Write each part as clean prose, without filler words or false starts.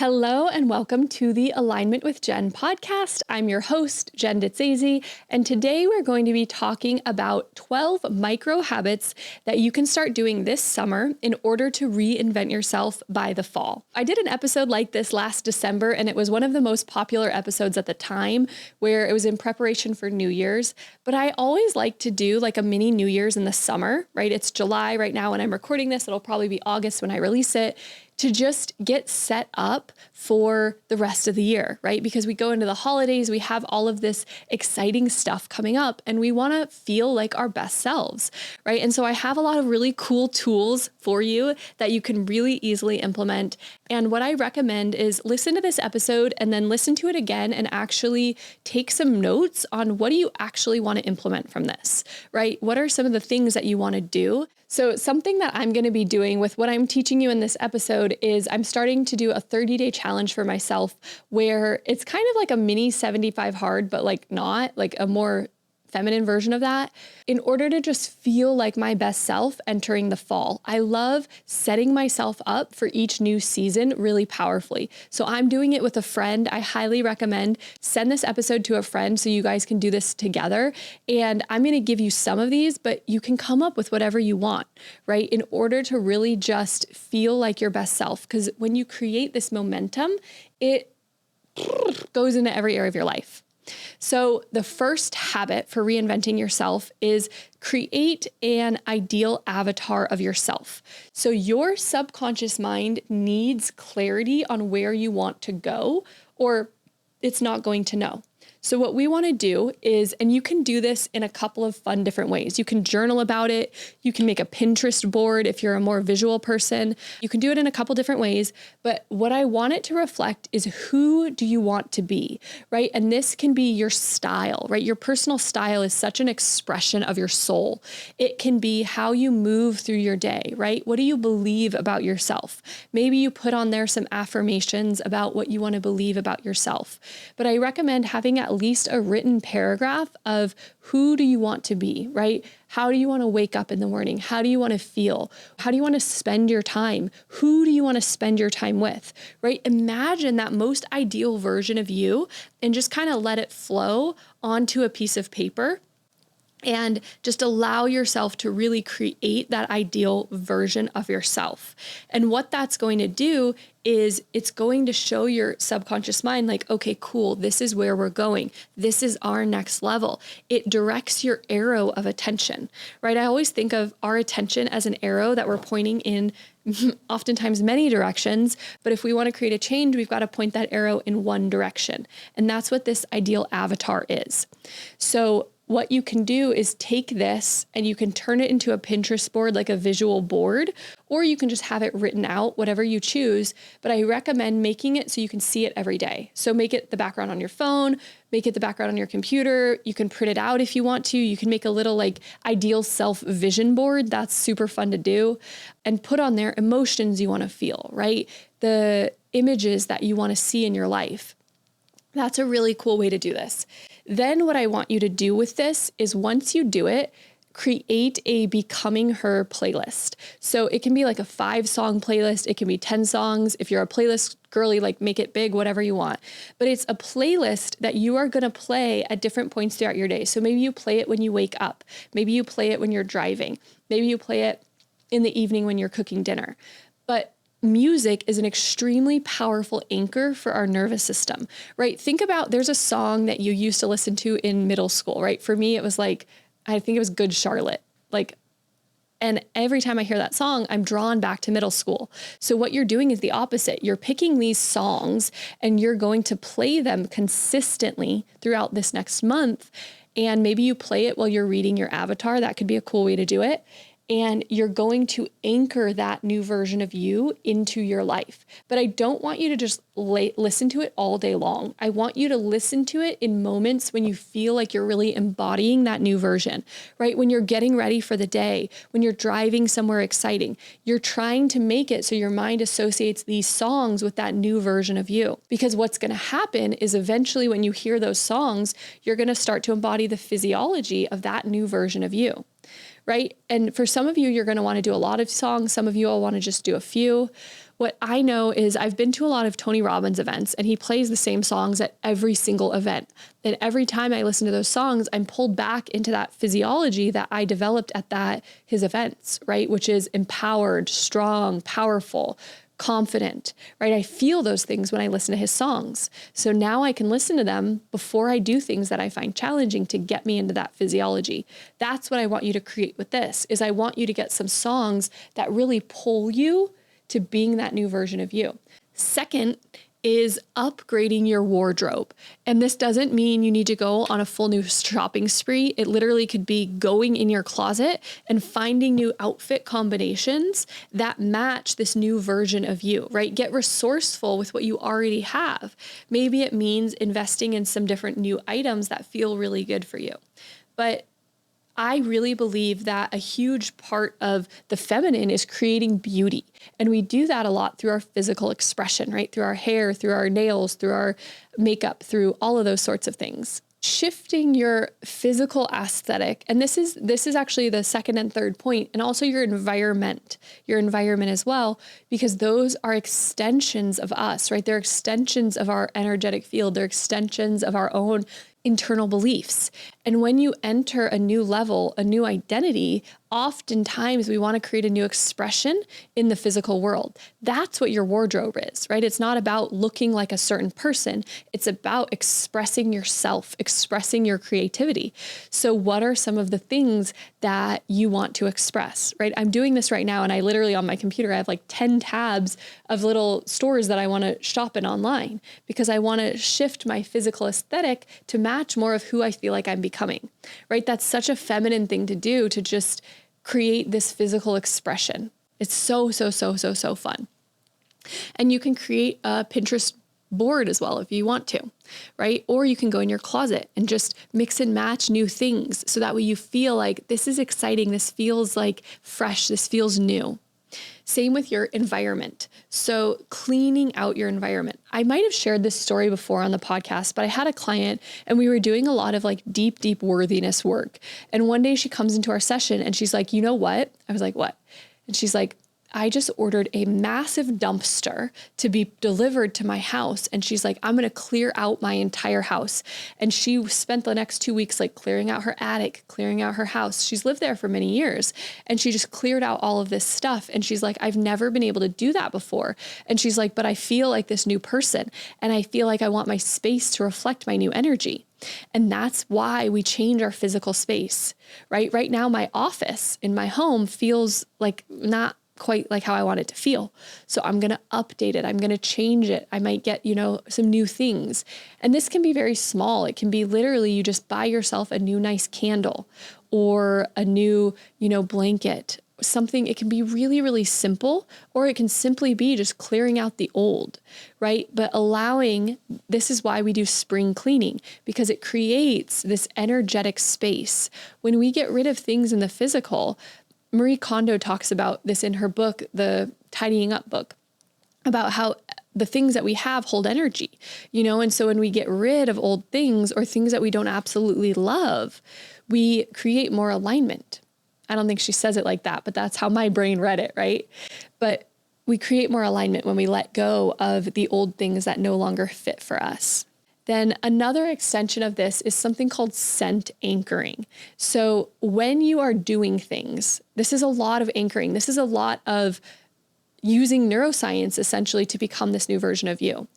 Hello and welcome to the Alignment with Jenn podcast. I'm your host, Jenn, and today we're going to be talking about 12 micro habits that you can start doing this summer in order to reinvent yourself by the fall. I did an episode like this last December, and it was one of the most popular episodes at the time where it was in preparation for New Year's, but I always like to do like a mini New Year's in the summer, right? It's July right now when I'm recording this. It'll probably be August when I release it, to just get set up for the rest of the year, right? Because we go into the holidays, we have all of this exciting stuff coming up, and we want to feel like our best selves, right? And so I have a lot of really cool tools for you that you can really easily implement. And what I recommend is listen to this episode and then listen to it again and actually take some notes on what do you actually want to implement from this, right? What are some of the things that you want to do? So something that I'm going to be doing with what I'm teaching you in this episode is I'm starting to do a 30-day challenge for myself where it's kind of like a mini 75 hard, but like not like a more feminine version of that, in order to just feel like my best self entering the fall. I love setting myself up for each new season really powerfully. So I'm doing it with a friend. I highly recommend send this episode to a friend so you guys can do this together. And I'm going to give you some of these, but you can come up with whatever you want, right? In order to really just feel like your best self. Because when you create this momentum, it goes into every area of your life. So the first habit for reinventing yourself is create an ideal avatar of yourself. So your subconscious mind needs clarity on where you want to go, or it's not going to know. So what we want to do is, and you can do this in a couple of fun different ways. You can journal about it. You can make a Pinterest board if you're a more visual person. You can do it in a couple different ways. But what I want it to reflect is who do you want to be, right? And this can be your style, right? Your personal style is such an expression of your soul. It can be how you move through your day, right? What do you believe about yourself? Maybe you put on there some affirmations about what you want to believe about yourself. But I recommend having at least a written paragraph of who do you want to be, right? How do you want to wake up in the morning? How do you want to feel? How do you want to spend your time? Who do you want to spend your time with, right? Imagine that most ideal version of you and just kind of let it flow onto a piece of paper. And just allow yourself to really create that ideal version of yourself. And what that's going to do is it's going to show your subconscious mind like, okay, cool, this is where we're going. This is our next level. It directs your arrow of attention, right? I always think of our attention as an arrow that we're pointing in oftentimes many directions. But if we want to create a change, we've got to point that arrow in one direction. And that's what this ideal avatar is. So what you can do is take this and you can turn it into a Pinterest board, like a visual board, or you can just have it written out, whatever you choose. But I recommend making it so you can see it every day. So make it the background on your phone, make it the background on your computer. You can print it out if you want to. You can make a little like ideal self vision board. That's super fun to do. And put on there emotions you want to feel, right? The images that you want to see in your life. That's a really cool way to do this. Then what I want you to do with this is once you do it, create a Becoming Her playlist. So it can be like a 5-song playlist. It can be 10 songs. If you're a playlist girly, like make it big, whatever you want. But it's a playlist that you are going to play at different points throughout your day. So maybe you play it when you wake up. Maybe you play it when you're driving. Maybe you play it in the evening when you're cooking dinner. But music is an extremely powerful anchor for our nervous system, right? Think about, there's a song that you used to listen to in middle school, right? For me, it was like, I think it was Good Charlotte. And every time I hear that song, I'm drawn back to middle school. So what you're doing is the opposite. You're picking these songs and you're going to play them consistently throughout this next month. And maybe you play it while you're reading your avatar. That could be a cool way to do it. And you're going to anchor that new version of you into your life. But I don't want you to just listen to it all day long. I want you to listen to it in moments when you feel like you're really embodying that new version, right? When you're getting ready for the day, when you're driving somewhere exciting, you're trying to make it so your mind associates these songs with that new version of you. Because what's going to happen is eventually when you hear those songs, you're going to start to embody the physiology of that new version of you. Right? And for some of you, you're going to want to do a lot of songs. Some of you will want to just do a few. What I know is I've been to a lot of Tony Robbins events, and he plays the same songs at every single event. And every time I listen to those songs, I'm pulled back into that physiology that I developed at his events, right? Which is empowered, strong, powerful, confident, right? I feel those things when I listen to his songs. So now I can listen to them before I do things that I find challenging to get me into that physiology. That's what I want you to create with this, is I want you to get some songs that really pull you to being that new version of you. Second is upgrading your wardrobe. And this doesn't mean you need to go on a full new shopping spree. It literally could be going in your closet and finding new outfit combinations that match this new version of you, right? Get resourceful with what you already have. Maybe it means investing in some different new items that feel really good for you. But I really believe that a huge part of the feminine is creating beauty. And we do that a lot through our physical expression, right? Through our hair, through our nails, through our makeup, through all of those sorts of things. Shifting your physical aesthetic, and this is actually the second and third point, and also your environment as well, because those are extensions of us, right? They're extensions of our energetic field. They're extensions of our own internal beliefs. And when you enter a new level, a new identity, oftentimes we want to create a new expression in the physical world. That's what your wardrobe is, right? It's not about looking like a certain person. It's about expressing yourself, expressing your creativity. So what are some of the things that you want to express, right? I'm doing this right now, and I literally on my computer, I have like 10 tabs of little stores that I want to shop in online, because I want to shift my physical aesthetic to match more of who I feel like I'm becoming, right? That's such a feminine thing to do, to just create this physical expression. It's so fun. And you can create a Pinterest board as well if you want to, right? Or you can go in your closet and just mix and match new things, so that way you feel like this is exciting, this feels like fresh, this feels new. Same with your environment. So cleaning out your environment. I might have shared this story before on the podcast, but I had a client and we were doing a lot of like deep worthiness work. And one day she comes into our session and she's like, you know what? I was like, what? And she's like, I just ordered a massive dumpster to be delivered to my house. And she's like, I'm going to clear out my entire house. And she spent the next 2 weeks like clearing out her attic, clearing out her house. She's lived there for many years, and she just cleared out all of this stuff. And she's like, I've never been able to do that before. And she's like, but I feel like this new person, and I feel like I want my space to reflect my new energy. And that's why we change our physical space, right? Right now, my office in my home feels like not quite like how I want it to feel. So I'm going to update it. I'm going to change it. I might get, some new things. And this can be very small. It can be literally you just buy yourself a new nice candle or a new, blanket, something. It can be really, really simple, or it can simply be just clearing out the old, right? But this is why we do spring cleaning, because it creates this energetic space. When we get rid of things in the physical, Marie Kondo talks about this in her book, the Tidying Up book, about how the things that we have hold energy, and so when we get rid of old things or things that we don't absolutely love, we create more alignment. I don't think she says it like that, but that's how my brain read it, right? But we create more alignment when we let go of the old things that no longer fit for us. Then another extension of this is something called scent anchoring. So when you are doing things, this is a lot of anchoring. This is a lot of using neuroscience essentially to become this new version of you.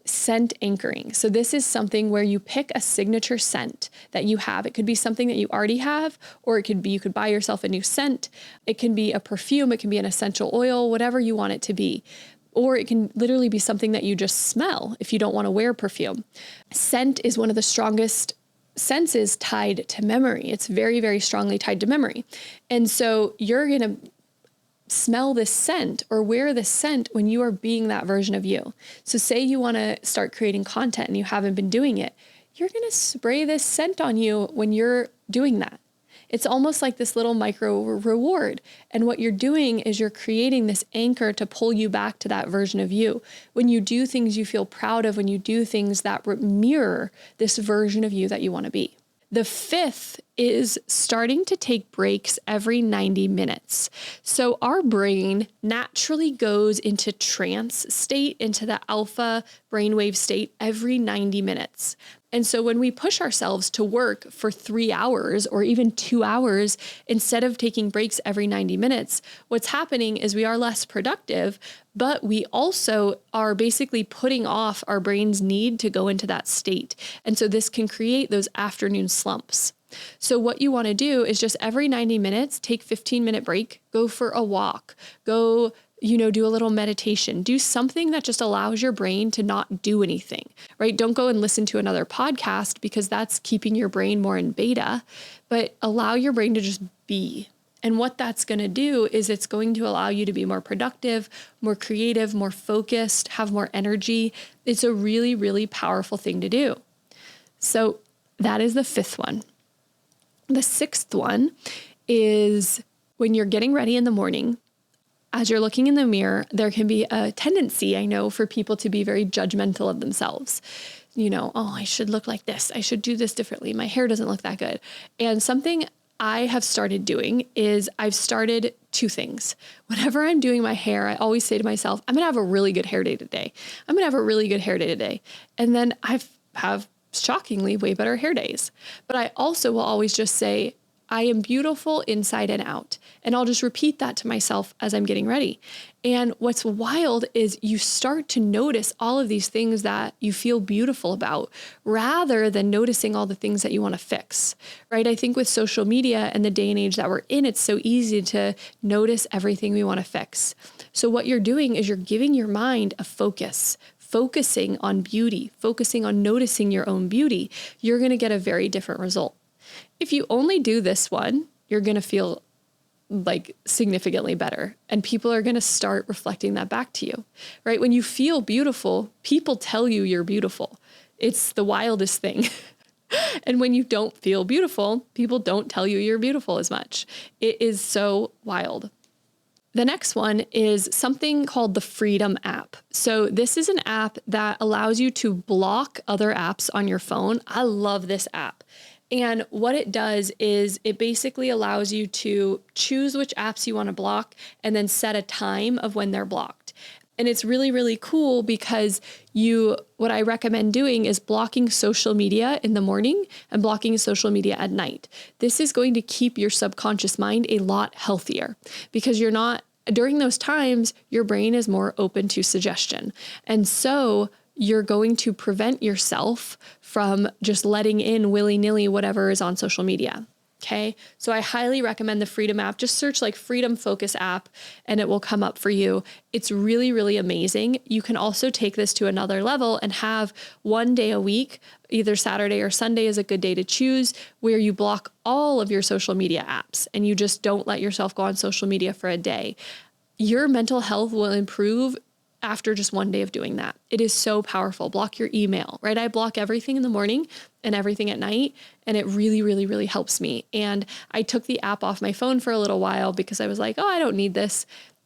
Scent anchoring. So this is something where you pick a signature scent that you have. It could be something that you already have, or it could be you could buy yourself a new scent. It can be a perfume. It can be an essential oil, whatever you want it to be. Or it can literally be something that you just smell if you don't want to wear perfume. Scent is one of the strongest senses tied to memory. It's very, very strongly tied to memory. And so you're going to smell this scent or wear this scent when you are being that version of you. So say you want to start creating content and you haven't been doing it, you're going to spray this scent on you when you're doing that. It's almost like this little micro reward. And what you're doing is you're creating this anchor to pull you back to that version of you. When you do things you feel proud of, when you do things that mirror this version of you that you want to be. The fifth is starting to take breaks every 90 minutes. So our brain naturally goes into trance state, into the alpha brainwave state every 90 minutes. And so when we push ourselves to work for 3 hours or even 2 hours, instead of taking breaks every 90 minutes, what's happening is we are less productive, but we also are basically putting off our brain's need to go into that state. And so this can create those afternoon slumps. So what you want to do is just every 90 minutes, take 15-minute break, go for a walk, go do a little meditation, do something that just allows your brain to not do anything, right? Don't go and listen to another podcast because that's keeping your brain more in beta, but allow your brain to just be. And what that's going to do is it's going to allow you to be more productive, more creative, more focused, have more energy. It's a really, really powerful thing to do. So that is the fifth one. The sixth one is when you're getting ready in the morning, as you're looking in the mirror, there can be a tendency, I know, for people to be very judgmental of themselves. Oh, I should look like this. I should do this differently. My hair doesn't look that good. And something I have started doing is I've started two things. Whenever I'm doing my hair, I always say to myself, I'm going to have a really good hair day today. I'm going to have a really good hair day today. And then I have shockingly way better hair days. But I also will always just say, I am beautiful inside and out. And I'll just repeat that to myself as I'm getting ready. And what's wild is you start to notice all of these things that you feel beautiful about rather than noticing all the things that you want to fix, right? I think with social media and the day and age that we're in, it's so easy to notice everything we want to fix. So what you're doing is you're giving your mind a focus, focusing on beauty, focusing on noticing your own beauty. You're going to get a very different result. If you only do this one, you're going to feel like significantly better. And people are going to start reflecting that back to you, right? When you feel beautiful, people tell you you're beautiful. It's the wildest thing. And when you don't feel beautiful, people don't tell you you're beautiful as much. It is so wild. The next one is something called the Freedom app. So this is an app that allows you to block other apps on your phone. I love this app. And what it does is it basically allows you to choose which apps you want to block and then set a time of when they're blocked. And it's really, really cool because what I recommend doing is blocking social media in the morning and blocking social media at night. This is going to keep your subconscious mind a lot healthier because during those times, your brain is more open to suggestion. And so you're going to prevent yourself from just letting in willy-nilly whatever is on social media. Okay. So I highly recommend the Freedom app. Just search like Freedom Focus app and it will come up for you. It's really, really amazing. You can also take this to another level and have one day a week, either Saturday or Sunday is a good day to choose, where you block all of your social media apps and you just don't let yourself go on social media for a day. Your mental health will improve after just one day of doing that. It is so powerful. Block your email, right? I block everything in the morning and everything at night, and it really, really, really helps me. And I took the app off my phone for a little while because I was like, oh, I don't need this.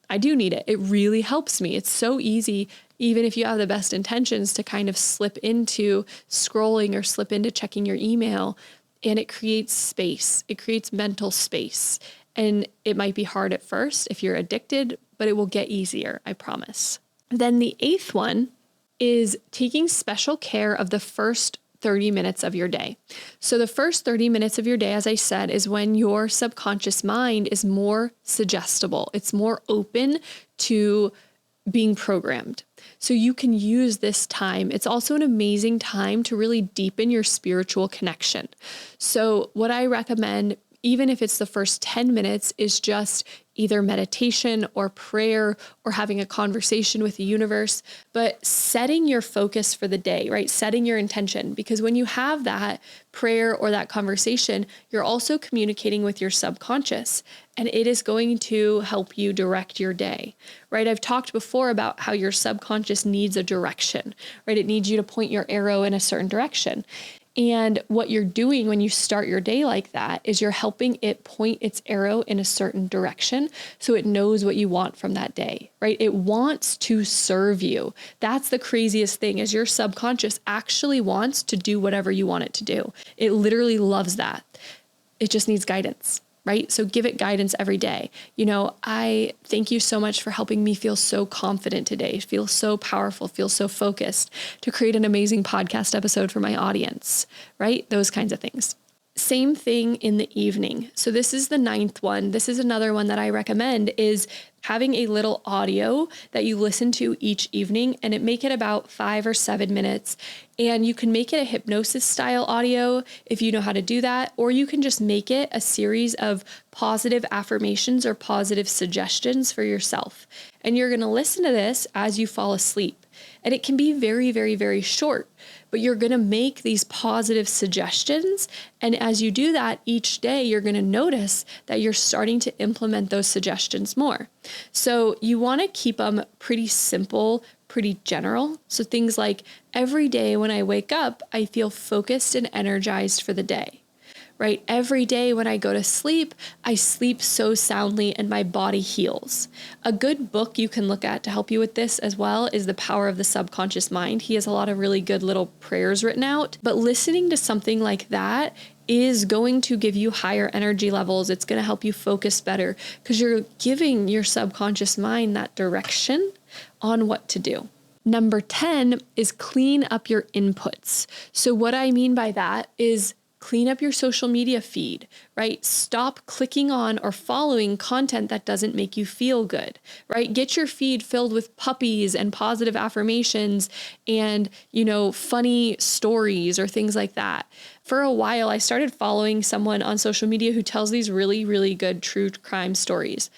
I do need it. It really helps me. It's so easy, even if you have the best intentions, to kind of slip into scrolling or slip into checking your email, and it creates space. It creates mental space. And it might be hard at first if you're addicted, but it will get easier, I promise. Then the eighth one is taking special care of the first 30 minutes of your day. So the first 30 minutes of your day, as I said, is when your subconscious mind is more suggestible. It's more open to being programmed. So you can use this time. It's also an amazing time to really deepen your spiritual connection. So what I recommend, even if it's the first 10 minutes, is just either meditation or prayer or having a conversation with the universe, but setting your focus for the day, right? Setting your intention, because when you have that prayer or that conversation, you're also communicating with your subconscious, and it is going to help you direct your day, right? I've talked before about how your subconscious needs a direction, right? It needs you to point your arrow in a certain direction. And what you're doing when you start your day like that is you're helping it point its arrow in a certain direction so it knows what you want from that day, right? It wants to serve you. That's the craziest thing, is your subconscious actually wants to do whatever you want it to do. It literally loves that. It just needs guidance, right? So give it guidance every day. I thank you so much for helping me feel so confident today, feel so powerful, feel so focused to create an amazing podcast episode for my audience, right? Those kinds of things. Same thing in the evening. So this is the 9th one. This is another one that I recommend, is having a little audio that you listen to each evening, and make it about 5 or 7 minutes. And you can make it a hypnosis style audio if you know how to do that, or you can just make it a series of positive affirmations or positive suggestions for yourself. And you're going to listen to this as you fall asleep. And it can be very, very, very short, but you're going to make these positive suggestions. And as you do that each day, you're going to notice that you're starting to implement those suggestions more. So you want to keep them pretty simple, pretty general. So things like, every day when I wake up, I feel focused and energized for the day. Right? Every day when I go to sleep, I sleep so soundly and my body heals. A good book you can look at to help you with this as well is The Power of the Subconscious Mind. He has a lot of really good little prayers written out, but listening to something like that is going to give you higher energy levels. It's going to help you focus better because you're giving your subconscious mind that direction on what to do. Number 10 is clean up your inputs. So what I mean by that is clean up your social media feed, right? Stop clicking on or following content that doesn't make you feel good, right? Get your feed filled with puppies and positive affirmations and, funny stories or things like that. For a while, I started following someone on social media who tells these really, really good true crime stories.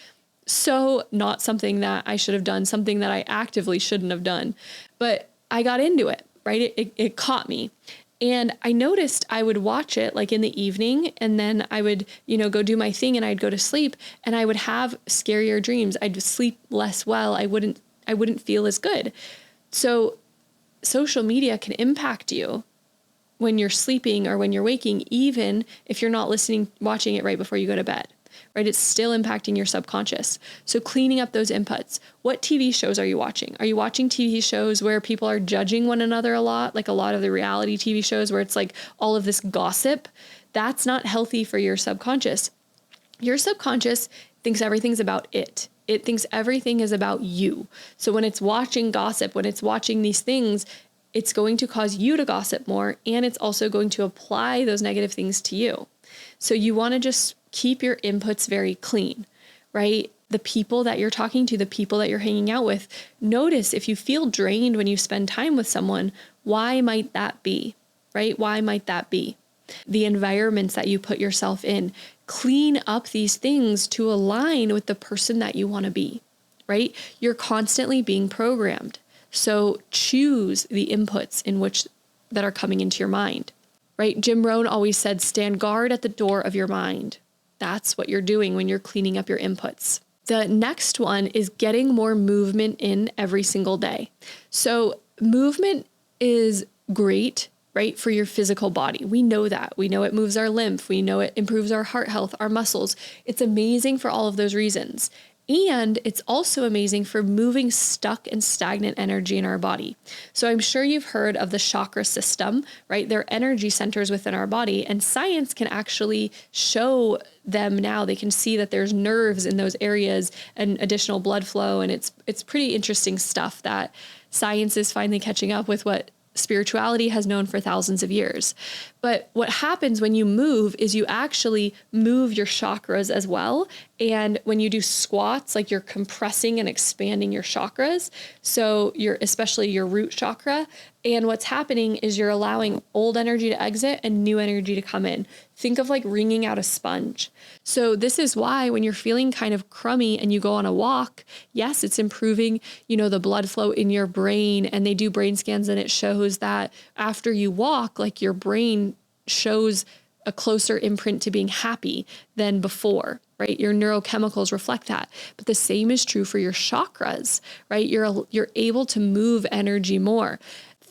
So not something that I should have done, something that I actively shouldn't have done, but I got into it, right? It caught me. And I noticed I would watch it like in the evening, and then I would, go do my thing, and I'd go to sleep, and I would have scarier dreams. I'd sleep less well. I wouldn't feel as good. So social media can impact you when you're sleeping or when you're waking, even if you're not watching it right before you go to bed. Right? It's still impacting your subconscious. So cleaning up those inputs. What TV shows are you watching? Are you watching TV shows where people are judging one another a lot? Like a lot of the reality TV shows where it's like all of this gossip. That's not healthy for your subconscious. Your subconscious thinks everything's about it. It thinks everything is about you. So when it's watching gossip, when it's watching these things, it's going to cause you to gossip more, and it's also going to apply those negative things to you. So you want to just keep your inputs very clean, right? The people that you're talking to, the people that you're hanging out with, notice if you feel drained when you spend time with someone, why might that be, right? Why might that be? The environments that you put yourself in, clean up these things to align with the person that you want to be, right? You're constantly being programmed. So choose the inputs that are coming into your mind, right? Jim Rohn always said, stand guard at the door of your mind. That's what you're doing when you're cleaning up your inputs. The next one is getting more movement in every single day. So movement is great, right, for your physical body. We know that. We know it moves our lymph. We know it improves our heart health, our muscles. It's amazing for all of those reasons. And it's also amazing for moving stuck and stagnant energy in our body. So I'm sure you've heard of the chakra system, right? They're energy centers within our body, and science can actually show them now. They can see that there's nerves in those areas and additional blood flow. And it's pretty interesting stuff that science is finally catching up with what spirituality has known for thousands of years. But what happens when you move is you actually move your chakras as well. And when you do squats, like you're compressing and expanding your chakras. So especially your root chakra. And what's happening is you're allowing old energy to exit and new energy to come in. Think of like wringing out a sponge. So this is why when you're feeling kind of crummy and you go on a walk, yes, it's improving, the blood flow in your brain, and they do brain scans and it shows that after you walk, like your brain shows a closer imprint to being happy than before, right? Your neurochemicals reflect that. But the same is true for your chakras, right? You're able to move energy more.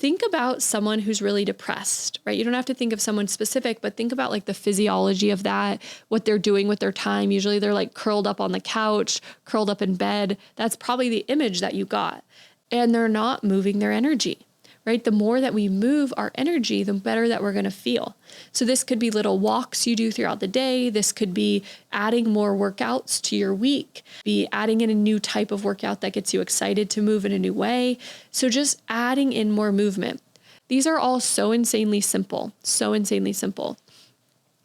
think about someone who's really depressed, right? You don't have to think of someone specific, but think about like the physiology of that, what they're doing with their time. Usually they're like curled up on the couch, curled up in bed. That's probably the image that you got. And they're not moving their energy, right? The more that we move our energy, the better that we're going to feel. So this could be little walks you do throughout the day. This could be adding more workouts to your week, be adding in a new type of workout that gets you excited to move in a new way. So just adding in more movement. These are all so insanely simple, so insanely simple.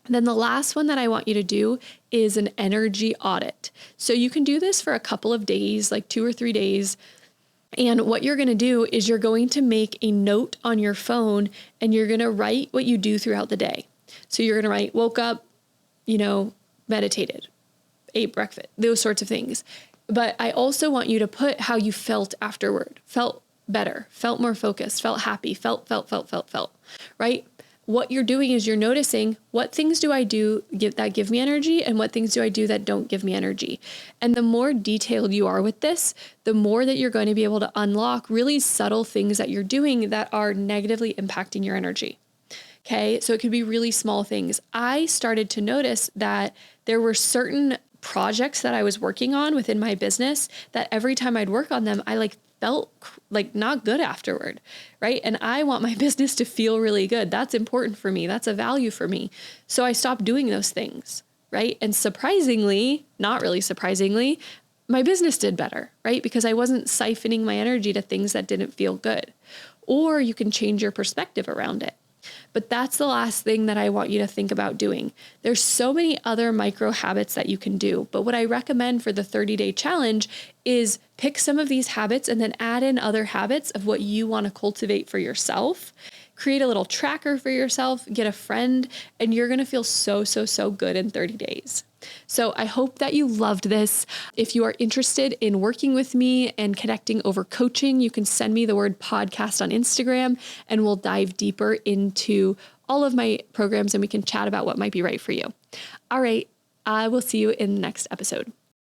And then the last one that I want you to do is an energy audit. So you can do this for a couple of days, like 2 or 3 days. And what you're going to do is you're going to make a note on your phone and you're going to write what you do throughout the day. So you're going to write, woke up, meditated, ate breakfast, those sorts of things. But I also want you to put how you felt afterward, felt better, felt more focused, felt happy, felt, right? What you're doing is you're noticing what things do I do that give me energy and what things do I do that don't give me energy. And the more detailed you are with this, the more that you're going to be able to unlock really subtle things that you're doing that are negatively impacting your energy. Okay, so it could be really small things. I started to notice that there were certain projects that I was working on within my business that every time I'd work on them, I felt like not good afterward, right? And I want my business to feel really good. That's important for me. That's a value for me. So I stopped doing those things, right? And surprisingly, not really surprisingly, my business did better, right? Because I wasn't siphoning my energy to things that didn't feel good. Or you can change your perspective around it. But that's the last thing that I want you to think about doing. There's so many other micro habits that you can do. But what I recommend for the 30-day challenge is pick some of these habits and then add in other habits of what you want to cultivate for yourself. Create a little tracker for yourself, get a friend, and you're going to feel so good in 30 days. So I hope that you loved this. If you are interested in working with me and connecting over coaching, you can send me the word podcast on Instagram and we'll dive deeper into all of my programs and we can chat about what might be right for you. All right. I will see you in the next episode.